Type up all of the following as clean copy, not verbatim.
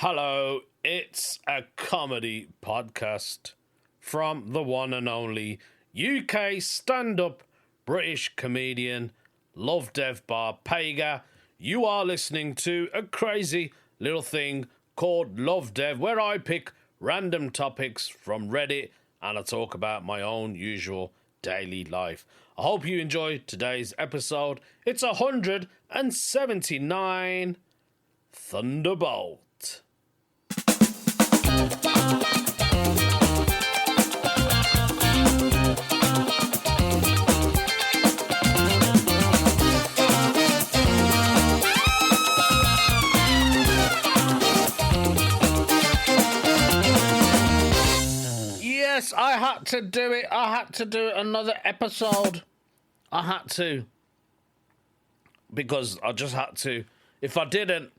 Hello, it's a comedy podcast from the one and only UK stand-up British comedian Lovdev Pega. You are listening to a crazy little thing called Lovdev, where I pick random topics from Reddit and I talk about my own usual daily life. I hope you enjoyed today's episode. It's 179 Thunderbolt. Yes, I had to do it. I had to do another episode. I had to. Because I just had to. If I didn't,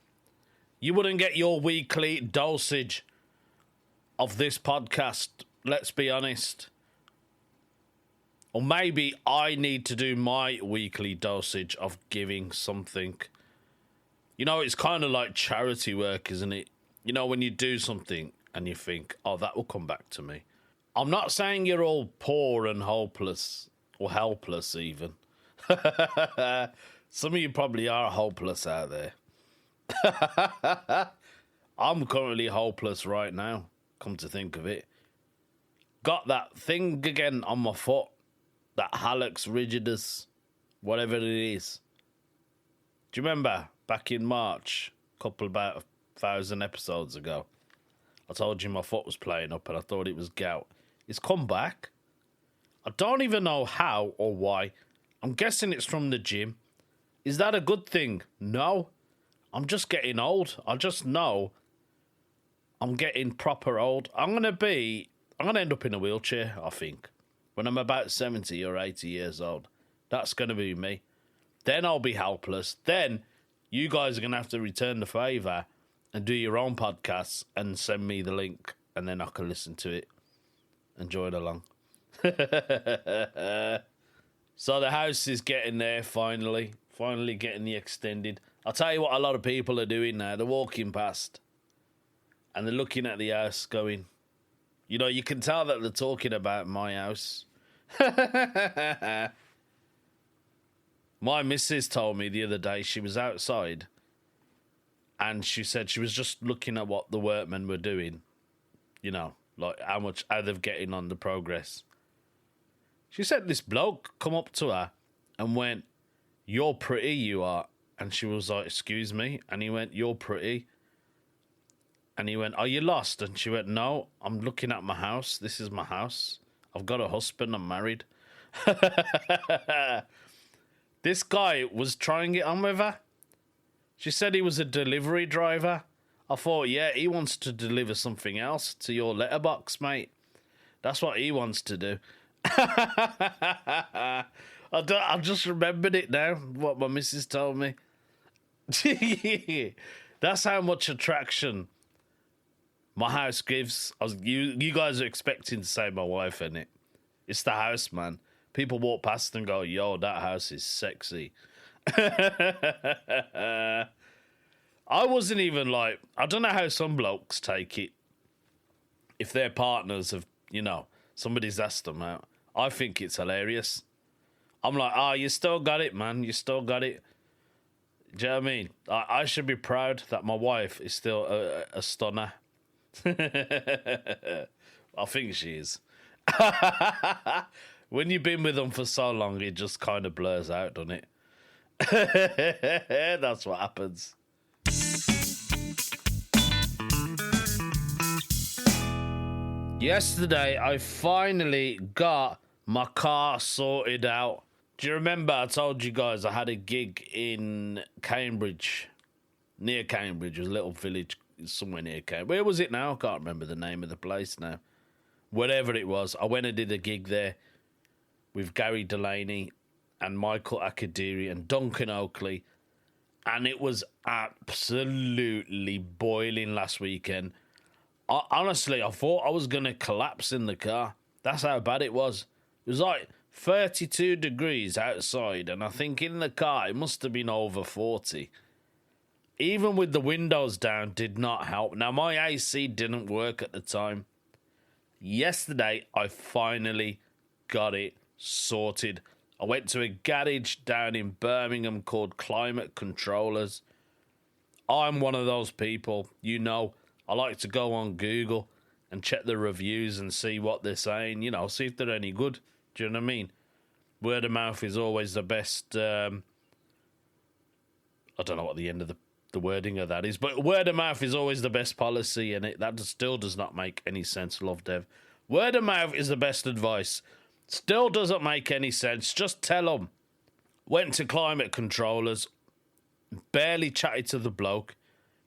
you wouldn't get your weekly dosage of this podcast. Let's be honest. Or maybe I need to do my weekly dosage of giving something. You know, it's kind of like charity work, isn't it? You know, when you do something and you think, oh, that will come back to me. I'm not saying you're all poor and hopeless, or helpless even. Some of you probably are hopeless out there. I'm currently hopeless right now, come to think of it. Got that thing again on my foot, that hallux rigidus, whatever it is. Do you remember back in March, about 1,000 episodes ago, I told you my foot was playing up and I thought it was gout. It's come back. I don't even know how or why. I'm guessing it's from the gym. Is that a good thing? No. I'm just getting old. I just know I'm getting proper old. I'm going to end up in a wheelchair, I think, when I'm about 70 or 80 years old. That's going to be me. Then I'll be helpless. Then you guys are going to have to return the favour and do your own podcasts and send me the link, and then I can listen to it and join along. So the house is getting there finally getting the extended. I'll tell you what a lot of people are doing now. They're walking past and they're looking at the house going, you know, you can tell that they're talking about my house. My missus told me the other day she was outside and she said she was just looking at what the workmen were doing, you know, like how they're getting on the progress. She said this bloke come up to her and went, "You're pretty, you are." And she was like, "Excuse me?" And he went, "You're pretty." And he went, "Are you lost?" And she went, "No, I'm looking at my house. This is my house. I've got a husband. I'm married." This guy was trying it on with her. She said he was a delivery driver. I thought, yeah, he wants to deliver something else to your letterbox, mate. That's what he wants to do. I just remembered it now, what my missus told me. That's how much attraction my house gives. You guys are expecting to say my wife, innit? It's the house, man. People walk past and go, yo, that house is sexy. I wasn't even like, I don't know how some blokes take it. If their partners have, you know, somebody's asked them out. I think it's hilarious. I'm like, you still got it, man. You still got it. Do you know what I mean? I should be proud that my wife is still a stunner. I think she is. When you've been with them for so long, it just kind of blurs out, doesn't it? That's what happens. Yesterday, I finally got my car sorted out. Do you remember I told you guys I had a gig in Cambridge? Near Cambridge. It was a little village somewhere near Cambridge. Where was it now? I can't remember the name of the place now. Whatever it was, I went and did a gig there with Gary Delaney and Michael Akadiri and Duncan Oakley. And it was absolutely boiling last weekend. Honestly, I thought I was going to collapse in the car. That's how bad it was. It was like 32 degrees outside, and I think in the car it must have been over 40. even with the windows down, did not help. Now, my AC didn't work at the time. Yesterday, I finally got it sorted. I went to a garage down in Birmingham called Climate Controllers. I'm one of those people, you know, I like to go on Google and check the reviews and see what they're saying, you know, see if they're any good. Do you know what I mean? Word of mouth is always the best. I don't know what the end of the wording of that is, but word of mouth is always the best policy, and that still does not make any sense, Lovdev. Word of mouth is the best advice. Still doesn't make any sense. Just tell them. Went to Climate Controllers, barely chatted to the bloke.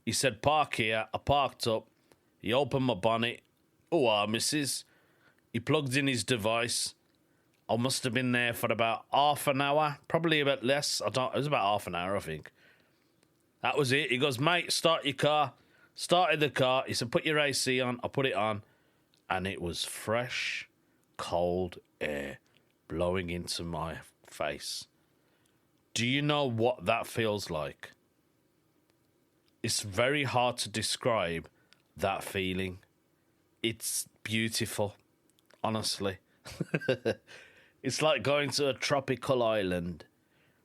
He said, park here. I parked up. He opened my bonnet. Oh, missus. He plugged in his device. I must have been there for about half an hour, probably a bit less. It was about half an hour, I think. That was it. He goes, mate, start your car. Started the car. He said, put your AC on. I put it on. And it was fresh, cold air blowing into my face. Do you know what that feels like? It's very hard to describe that feeling. It's beautiful, honestly. It's like going to a tropical island,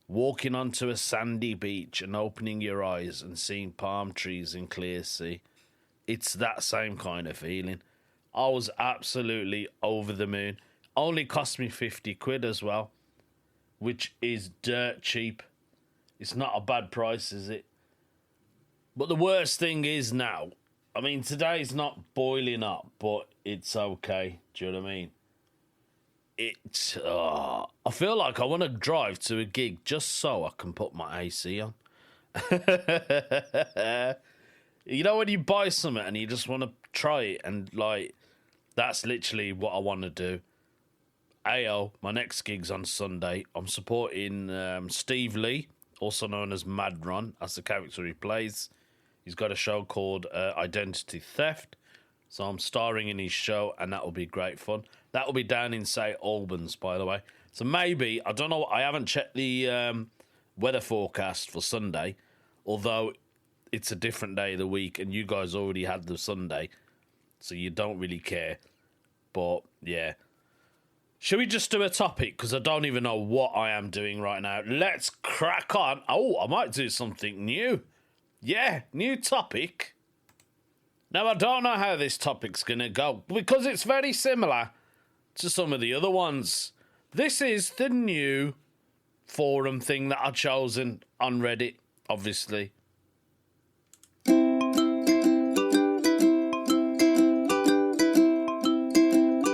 walking onto a sandy beach and opening your eyes and seeing palm trees and clear sea. It's that same kind of feeling. I was absolutely over the moon. Only cost me 50 quid as well, which is dirt cheap. It's not a bad price, is it? But the worst thing is now, I mean, today's not boiling up, but it's okay. Do you know what I mean? I feel like I want to drive to a gig just so I can put my AC on. You know when you buy something and you just want to try it, and like, that's literally what I want to do. Ayo, my next gig's on Sunday. I'm supporting Steve Lee, also known as Mad Ron. That's the character he plays. He's got a show called Identity Theft. So I'm starring in his show, and that will be great fun. That will be down in St. Albans, by the way. So maybe, I don't know, I haven't checked the weather forecast for Sunday, although it's a different day of the week, and you guys already had the Sunday, so you don't really care. But, yeah. Should we just do a topic? Because I don't even know what I am doing right now. Let's crack on. Oh, I might do something new. Yeah, new topic. Now, I don't know how this topic's going to go, because it's very similar to some of the other ones. This is the new forum thing that I've chosen on Reddit, obviously.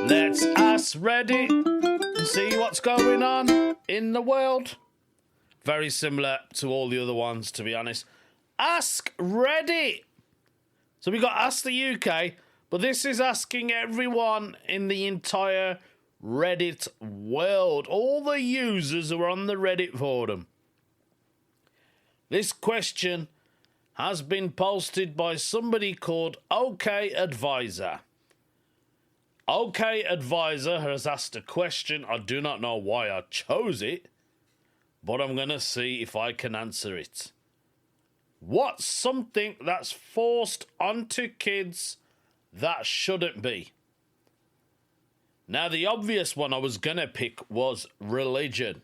Let's ask Reddit and see what's going on in the world. Very similar to all the other ones, to be honest. Ask Reddit. So we got Ask the UK, but this is asking everyone in the entire Reddit world. All the users who are on the Reddit forum. This question has been posted by somebody called OK Advisor. OK Advisor has asked a question. I do not know why I chose it, but I'm going to see if I can answer it. What's something that's forced onto kids that shouldn't be? Now, the obvious one I was going to pick was religion.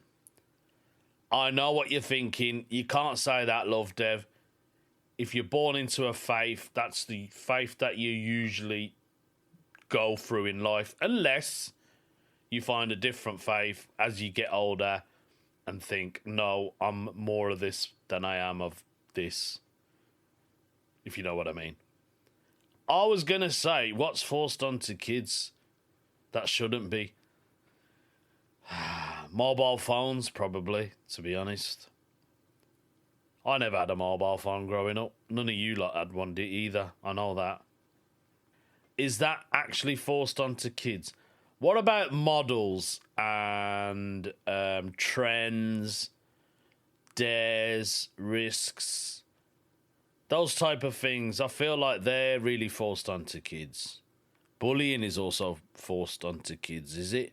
I know what you're thinking. You can't say that, Lovdev. If you're born into a faith, that's the faith that you usually go through in life, unless you find a different faith as you get older and think, no, I'm more of this than I am of this, if you know what I mean. I was going to say, what's forced onto kids that shouldn't be? Mobile phones, probably, to be honest. I never had a mobile phone growing up. None of you lot had one either. I know that. Is that actually forced onto kids? What about models and trends, dares, risks, those type of things? I feel like they're really forced onto kids. Bullying is also forced onto kids, is it?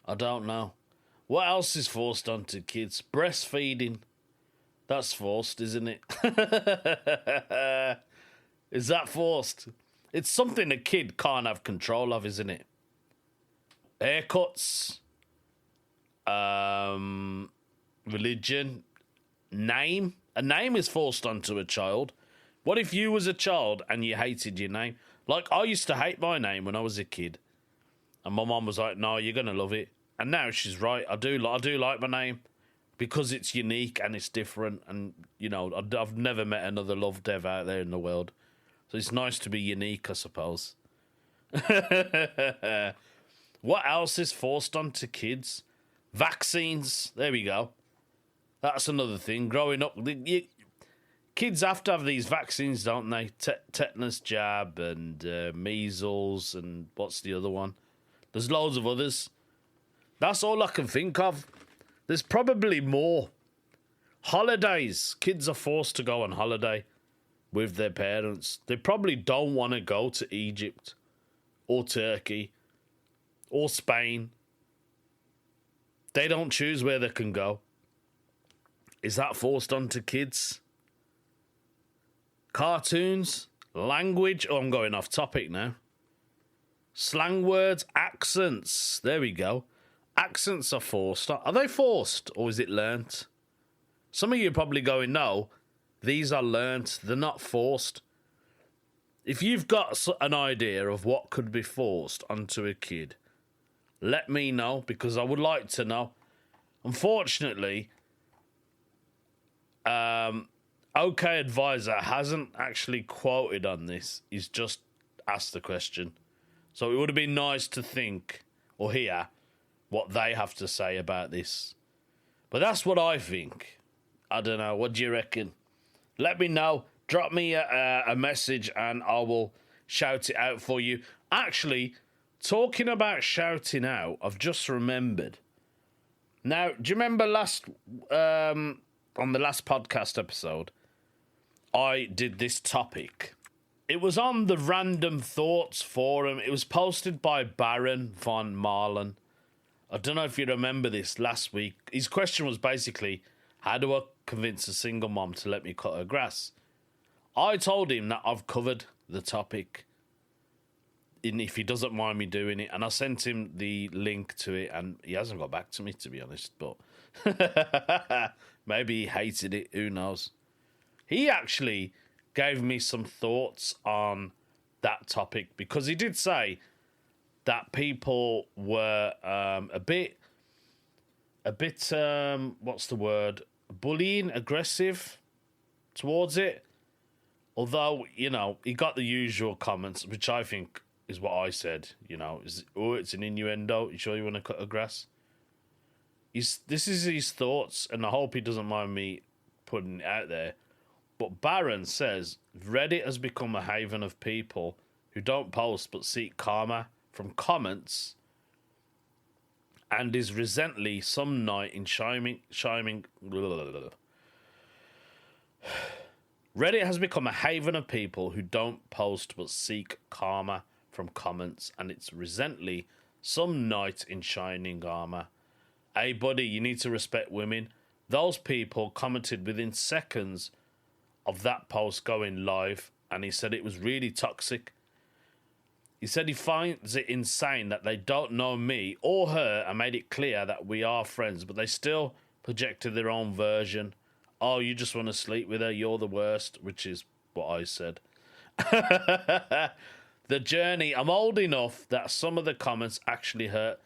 I don't know. What else is forced onto kids? Breastfeeding. That's forced, isn't it? Is that forced? It's something a kid can't have control of, isn't it? Haircuts, religion, name. A name is forced onto a child. What if you was a child and you hated your name? Like, I used to hate my name when I was a kid. And my mum was like, no, you're going to love it. And now she's right. I do like my name because it's unique and it's different. And, you know, I've never met another Lovdev out there in the world. So it's nice to be unique, I suppose. What else is forced onto kids? Vaccines. There we go. That's another thing. Growing up, kids have to have these vaccines, don't they? Tetanus jab and measles and what's the other one? There's loads of others. That's all I can think of. There's probably more. Holidays. Kids are forced to go on holiday with their parents. They probably don't want to go to Egypt or Turkey or Spain. They don't choose where they can go. Is that forced onto kids? Cartoons, language. Oh, I'm going off topic now. Slang words, accents. There we go. Accents are forced. Are they forced or is it learnt? Some of you are probably going, no, these are learnt. They're not forced. If you've got an idea of what could be forced onto a kid, let me know because I would like to know. Unfortunately, OK Advisor hasn't actually quoted on this. He's just asked the question. So it would have been nice to think or hear what they have to say about this. But that's what I think. I don't know. What do you reckon? Let me know. Drop me a message and I will shout it out for you. Actually, talking about shouting out, I've just remembered. Now, do you remember on the last podcast episode, I did this topic. It was on the Random Thoughts forum. It was posted by Baron von Marlen. I don't know if you remember this last week. His question was basically, how do I convince a single mom to let me cut her grass? I told him that I've covered the topic, and if he doesn't mind me doing it, and I sent him the link to it, and he hasn't got back to me, to be honest, but maybe he hated it, who knows. He actually gave me some thoughts on that topic, because he did say that people were a bit, what's the word, bullying, aggressive towards it. Although, you know, he got the usual comments, which I think is what I said, you know, it's an innuendo. You sure you want to cut a grass? This is his thoughts, and I hope he doesn't mind me putting it out there. But Baron says, Reddit has become a haven of people who don't post but seek karma from comments and is recently some night in shining. Reddit has become a haven of people who don't post but seek karma from comments, and it's recently some knight in shining armor. Hey buddy, you need to respect women. Those people commented within seconds of that post going live, and he said it was really toxic. He said he finds it insane that they don't know me or her and made it clear that we are friends, but they still projected their own version. Oh, you just want to sleep with her, you're the worst, which is what I said. The journey, I'm old enough that some of the comments actually hurt.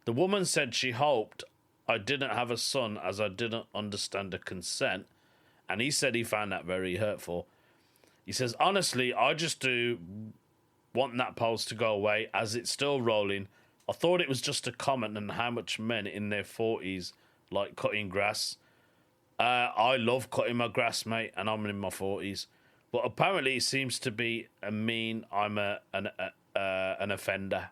The woman said she hoped I didn't have a son as I didn't understand the consent, and he said he found that very hurtful. He says, honestly, I just do want that post to go away as it's still rolling. I thought it was just a comment on how much men in their 40s like cutting grass. I love cutting my grass, mate, and I'm in my 40s. But apparently it seems to be I'm an offender.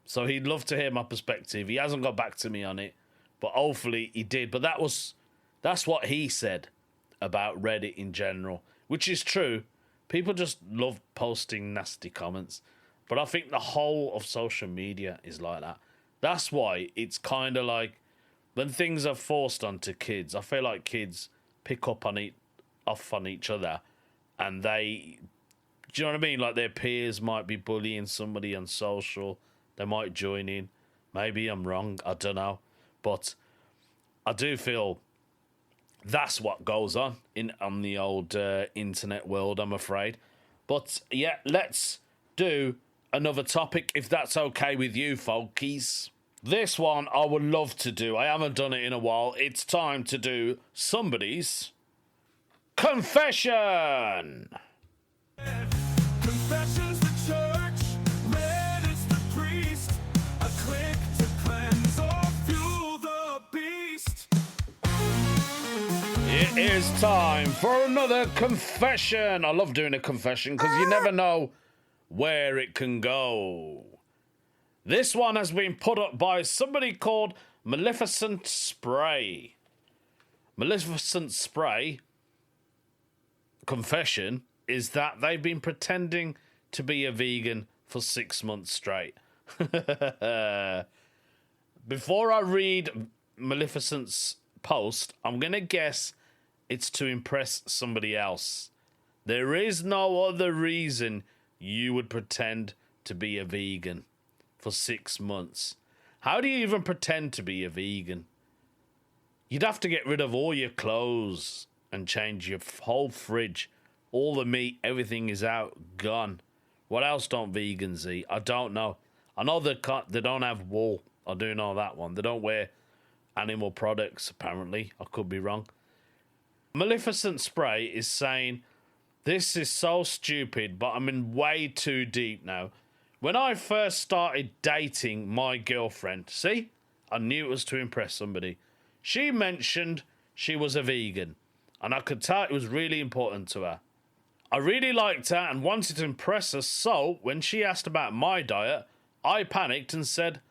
So he'd love to hear my perspective. He hasn't got back to me on it, but hopefully he did. But that's what he said about Reddit in general, which is true. People just love posting nasty comments. But I think the whole of social media is like that. That's why it's kind of like when things are forced onto kids, I feel like kids pick up on off on each other, and they, do you know what I mean? Like their peers might be bullying somebody on social. They might join in. Maybe I'm wrong. I don't know, but I do feel that's what goes on on the old internet world, I'm afraid. But yeah, let's do another topic if that's okay with you, folkies. This one I would love to do. I haven't done it in a while. It's time to do somebody's confession. Confessions the church, red is the priest, a click to cleanse or fuel the beast. It is time for another confession. I love doing a confession because you never know where it can go. This one has been put up by somebody called Maleficent Spray. Maleficent Spray confession is that they've been pretending to be a vegan for 6 months straight. Before I read Maleficent's post, I'm going to guess it's to impress somebody else. There is no other reason you would pretend to be a vegan for 6 months. How do you even pretend to be a vegan? You'd have to get rid of all your clothes and change your whole fridge. All the meat, everything is out, gone. What else don't vegans eat? I don't know. I know they don't have wool. I do know that one. They don't wear animal products, apparently. I could be wrong. Maleficent Spray is saying, this is so stupid, but I'm in way too deep now. When I first started dating my girlfriend, see? I knew it was to impress somebody. She mentioned she was a vegan, and I could tell it was really important to her. I really liked her and wanted to impress her, so when she asked about my diet, I panicked and said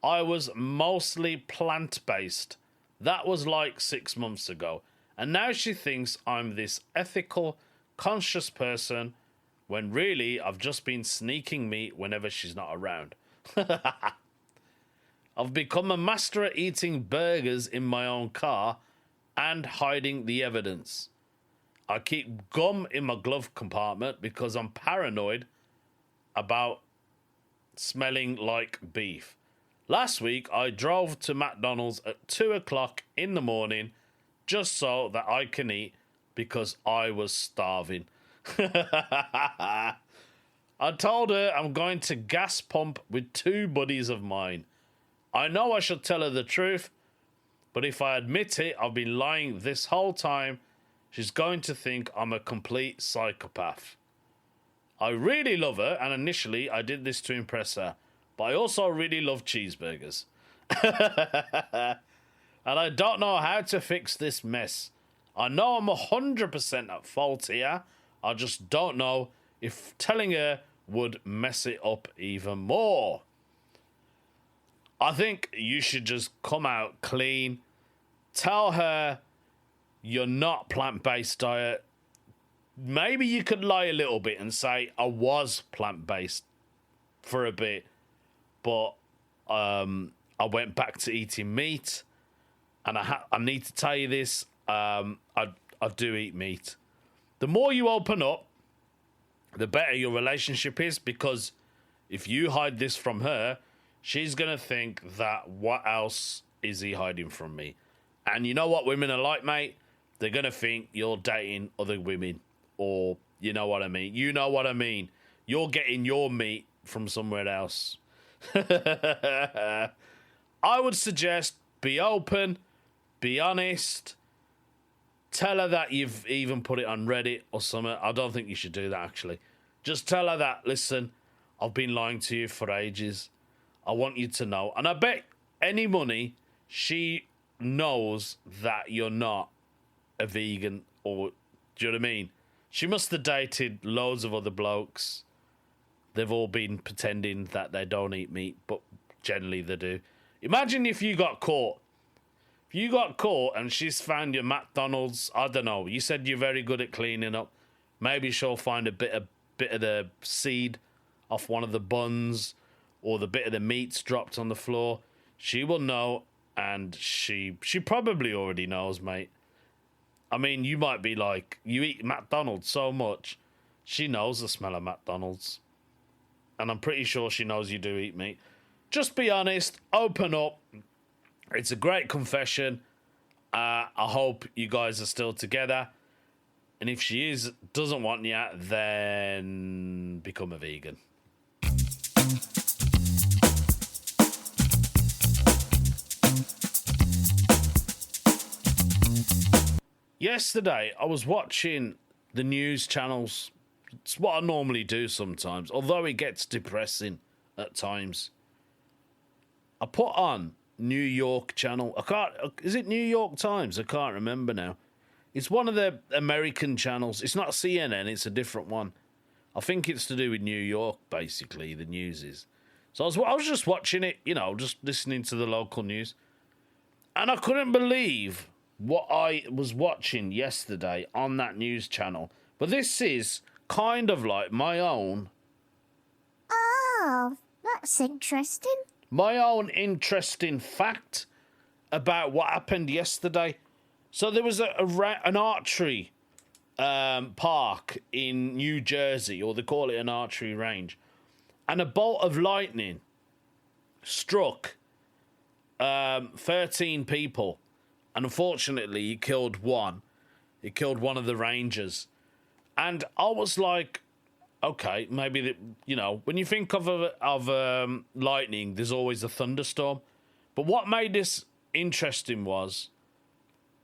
I was mostly plant-based. That was like 6 months ago, and now she thinks I'm this ethical, conscious person when really I've just been sneaking meat whenever she's not around. I've become a master at eating burgers in my own car and hiding the evidence. I keep gum in my glove compartment because I'm paranoid about smelling like beef. Last week, I drove to McDonald's at 2 o'clock in the morning just so that I can eat because I was starving. I told her I'm going to gas pump with 2 buddies of mine. I know I should tell her the truth, but if I admit it, I've been lying this whole time. She's going to think I'm a complete psychopath. I really love her, and initially I did this to impress her, but I also really love cheeseburgers. And I don't know how to fix this mess. I know I'm 100% at fault here. I just don't know if telling her would mess it up even more. I think you should just come out clean. Tell her you're not plant-based diet. Maybe you could lie a little bit and say, I was plant-based for a bit, but I went back to eating meat. And I need to tell you this, I do eat meat. The more you open up, the better your relationship is, because if you hide this from her, she's going to think that what else is he hiding from me? And you know what women are like, mate? They're going to think you're dating other women, or you know what I mean. You know what I mean. You're getting your meat from somewhere else. I would suggest be open, be honest. Tell her that you've even put it on Reddit or something. I don't think you should do that, actually. Just tell her that, listen, I've been lying to you for ages. I want you to know. And I bet any money she knows that you're not a vegan, or do you know what I mean? She must have dated loads of other blokes. They've all been pretending that they don't eat meat, but generally they do. Imagine if you got caught. If you got caught and she's found your McDonald's, I don't know, you said you're very good at cleaning up. Maybe she'll find a bit of the seed off one of the buns, or the bit of the meat's dropped on the floor. She will know, and she probably already knows, mate. I mean, you might be like, you eat McDonald's so much, she knows the smell of McDonald's. And I'm pretty sure she knows you do eat meat. Just be honest, open up. It's a great confession. I hope you guys are still together. And if she doesn't want you, then become a vegan. Yesterday, I was watching the news channels. It's what I normally do sometimes, although it gets depressing at times. I put on New York channel. Is it New York Times? I can't remember now. It's one of the American channels. It's not CNN, it's a different one. I think it's to do with New York, basically, the news is. So I was just watching it, just listening to the local news. And I couldn't believe what I was watching yesterday on that news channel. But this is kind of like my own. Oh, that's interesting. My own interesting fact about what happened yesterday. So there was an archery park in New Jersey, or they call it an archery range, and a bolt of lightning struck 13 people, and unfortunately, it killed one. It killed one of the rangers, and I was like, okay, maybe when you think of lightning, there's always a thunderstorm. But what made this interesting was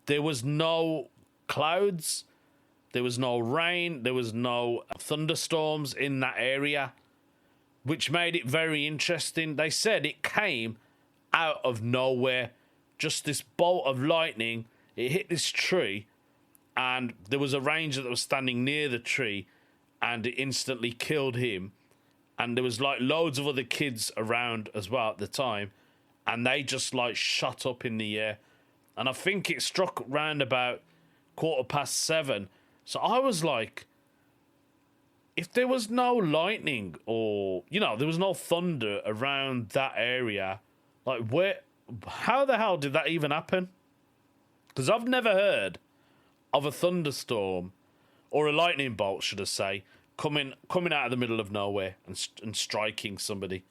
there was no clouds, there was no rain, there was no thunderstorms in that area, which made it very interesting. They said it came out of nowhere, just this bolt of lightning. It hit this tree, and there was a ranger that was standing near the tree, and it instantly killed him. And there was like loads of other kids around as well at the time, and they just like shot up in the air. And I think it struck round about 7:15. So I was like, if there was no lightning or, there was no thunder around that area, like how the hell did that even happen? Because I've never heard of a thunderstorm or a lightning bolt, should I say, coming out of the middle of nowhere and striking somebody.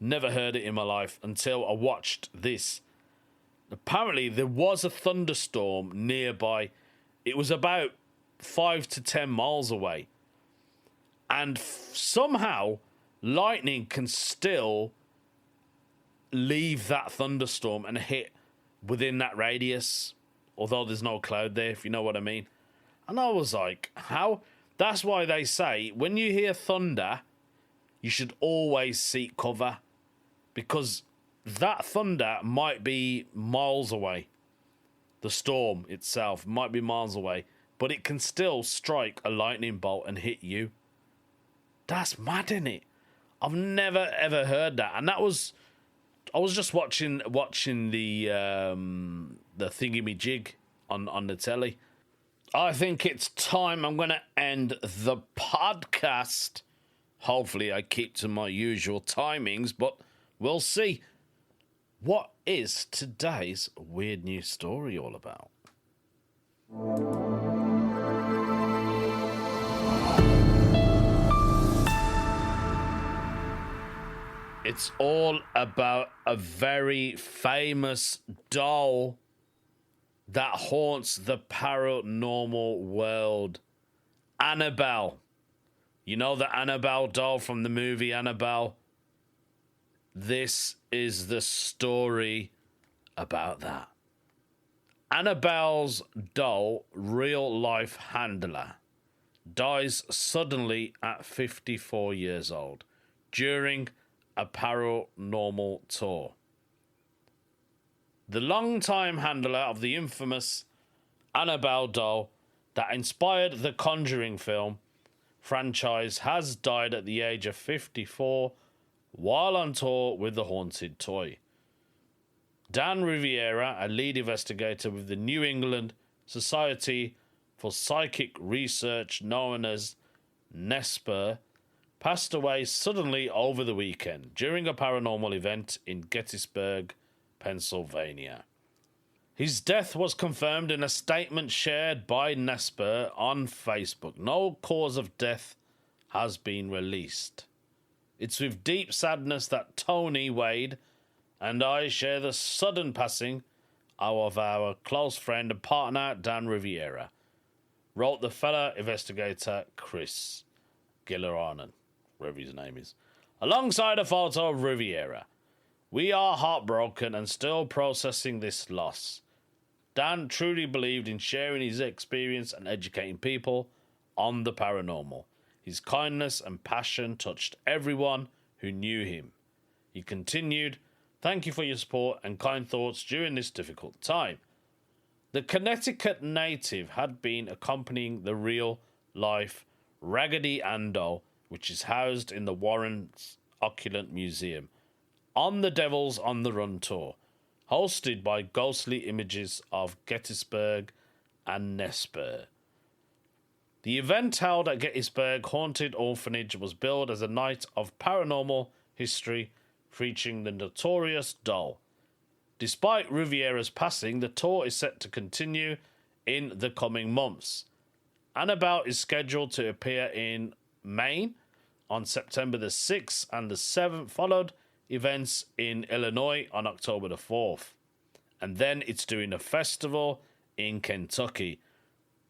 Never heard it in my life until I watched this. Apparently, there was a thunderstorm nearby. It was about 5 to 10 miles away. And somehow, lightning can still leave that thunderstorm and hit within that radius, although there's no cloud there, if you know what I mean. And I was like, how? That's why they say, when you hear thunder, you should always seek cover. Because that thunder might be miles away. The storm itself might be miles away, but it can still strike a lightning bolt and hit you. That's mad, isn't it? I've never ever heard that. And I was just watching the thingy-me-jig on the telly. I think it's time I'm going to end the podcast. Hopefully I keep to my usual timings, but we'll see. What is today's weird news story all about? It's all about a very famous doll that haunts the paranormal world. Annabelle. You know the Annabelle doll from the movie Annabelle? This is the story about that. Annabelle's doll, real-life handler, dies suddenly at 54 years old during a paranormal tour. The long-time handler of the infamous Annabelle doll that inspired the Conjuring film franchise has died at the age of 54 while on tour with the haunted toy. Dan Riviera, a lead investigator with the New England Society for Psychic Research, known as NESPER, passed away suddenly over the weekend during a paranormal event in Gettysburg, Pennsylvania. His death was confirmed in a statement shared by Nesper on Facebook. No cause of death has been released. It's with deep sadness that Tony Wade and I share the sudden passing of our close friend and partner, Dan Riviera, wrote the fellow investigator Chris Gilleranen, whatever his name is, alongside a photo of Riviera. We are heartbroken and still processing this loss. Dan truly believed in sharing his experience and educating people on the paranormal. His kindness and passion touched everyone who knew him. He continued, "Thank you for your support and kind thoughts during this difficult time." The Connecticut native had been accompanying the real-life Raggedy Ann doll, which is housed in the Warren's Opulent Museum, on the Devils on the Run tour, hosted by ghostly images of Gettysburg and Nesper. The event held at Gettysburg Haunted Orphanage was billed as a night of paranormal history featuring the notorious doll. Despite Riviera's passing, the tour is set to continue in the coming months. Annabelle is scheduled to appear in Maine on September the 6th and the 7th, followed events in Illinois on October the 4th. And then it's doing a festival in Kentucky.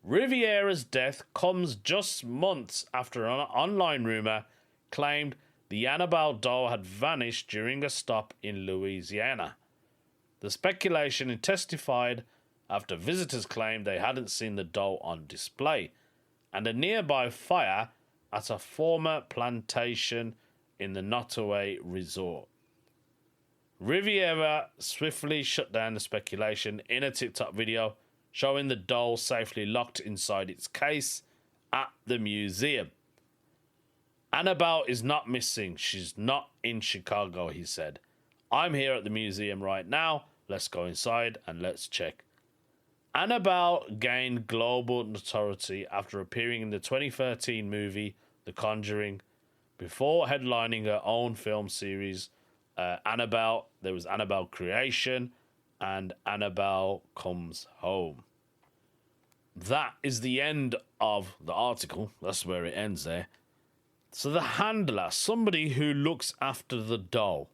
Riviera's death comes just months after an online rumor claimed the Annabelle doll had vanished during a stop in Louisiana. The speculation intensified after visitors claimed they hadn't seen the doll on display, and a nearby fire at a former plantation in the Nottoway Resort. Riviera swiftly shut down the speculation in a TikTok video showing the doll safely locked inside its case at the museum. Annabelle is not missing. She's not in Chicago, he said. I'm here at the museum right now. Let's go inside and let's check. Annabelle gained global notoriety after appearing in the 2013 movie The Conjuring, before headlining her own film series, Annabelle. There was Annabelle Creation and Annabelle Comes Home. That is the end of the article. That's where it ends there. So the handler, somebody who looks after the doll,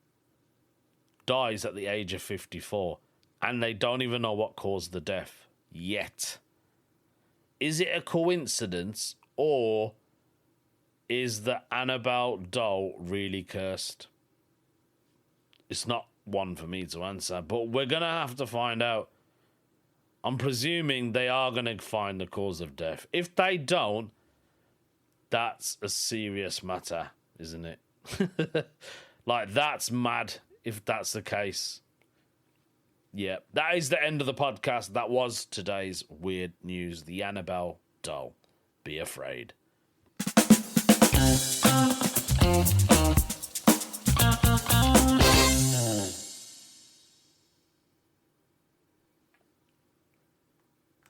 dies at the age of 54, and they don't even know what caused the death yet. Is it a coincidence, or is the Annabelle doll really cursed? It's not one for me to answer, but we're going to have to find out. I'm presuming they are going to find the cause of death. If they don't, that's a serious matter, isn't it? Like, that's mad if that's the case. Yeah, that is the end of the podcast. That was today's weird news. The Annabelle doll. Be afraid.